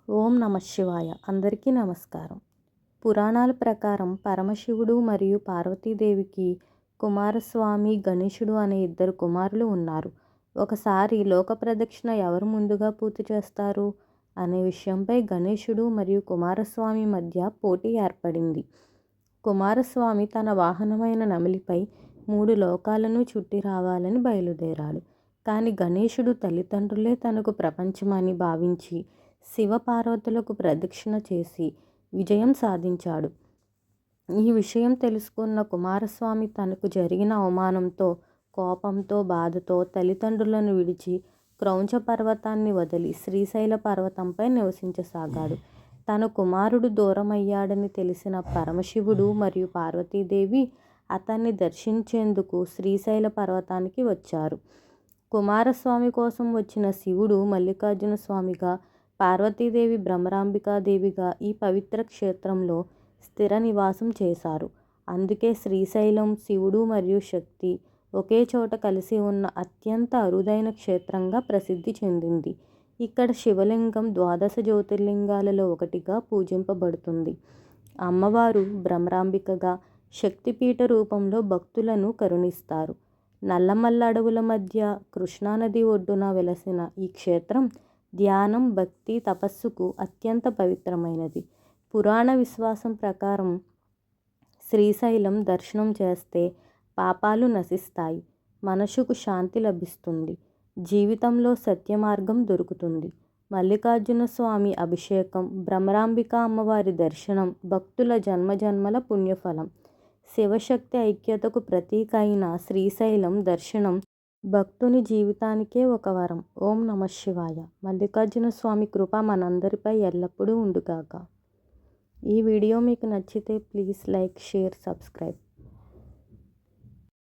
ఓం నమః శివాయ. అందరికీ నమస్కారం. పురాణాల ప్రకారం పరమశివుడు మరియు పార్వతీదేవికి కుమారస్వామి, గణేశుడు అనే ఇద్దరు కుమారులు ఉన్నారు. ఒకసారి లోక ప్రదక్షిణ ఎవరు ముందుగా పూర్తి చేస్తారు అనే విషయంపై గణేశుడు మరియు కుమారస్వామి మధ్య పోటీ ఏర్పడింది. కుమారస్వామి తన వాహనమైన నెమలిపై 3 లోకాలను చుట్టి రావాలని బయలుదేరాడు. కానీ గణేశుడు తల్లిదండ్రులే తనకు ప్రపంచమని భావించి శివపార్వతులకు ప్రదక్షిణ చేసి విజయం సాధించాడు. ఈ విషయం తెలుసుకున్న కుమారస్వామి తనకు జరిగిన అవమానంతో, కోపంతో, బాధతో తల్లిదండ్రులను విడిచి క్రౌంచ పర్వతాన్ని వదిలి శ్రీశైల పర్వతంపై నివసించసాగాడు. తన కుమారుడు దూరమయ్యాడని తెలిసిన పరమశివుడు మరియు పార్వతీదేవి అతన్ని దర్శించేందుకు శ్రీశైల పర్వతానికి వచ్చారు. కుమారస్వామి కోసం వచ్చిన శివుడు మల్లికార్జున స్వామిగా, పార్వతీదేవి భ్రమరాంబికాదేవిగా ఈ పవిత్ర క్షేత్రంలో స్థిర నివాసం చేశారు. అందుకే శ్రీశైలం శివుడు మరియు శక్తి ఒకే చోట కలిసి ఉన్న అత్యంత అరుదైన క్షేత్రంగా ప్రసిద్ధి చెందింది. ఇక్కడ శివలింగం 12 జ్యోతిర్లింగాలలో ఒకటిగా పూజింపబడుతుంది. అమ్మవారు భ్రమరాంబికగా, శక్తిపీఠ రూపంలో భక్తులను కరుణిస్తారు. నల్లమల్ల అడవుల మధ్య కృష్ణానది ఒడ్డున వెలసిన ఈ క్షేత్రం ధ్యానం, భక్తి, తపస్సుకు అత్యంత పవిత్రమైనది. పురాణ విశ్వాసం ప్రకారం శ్రీశైలం దర్శనం చేస్తే పాపాలు నశిస్తాయి, మనసుకు శాంతి లభిస్తుంది, జీవితంలో సత్య మార్గం దొరుకుతుంది. మల్లికార్జున స్వామి అభిషేకం, భ్రమరాంబిక అమ్మవారి దర్శనం భక్తుల జన్మజన్మల పుణ్యఫలం. శివశక్తి ఐక్యతకు ప్రతీక అయిన శ్రీశైలం దర్శనం భక్తుని జీవితానికే ఒక వరం. ఓం నమః శివాయ. మల్లికార్జున స్వామి కృప మనందరిపై ఎల్లప్పుడూ ఉండుగాక. ఈ వీడియో మీకు నచ్చితే ప్లీజ్ లైక్, షేర్, సబ్స్క్రైబ్.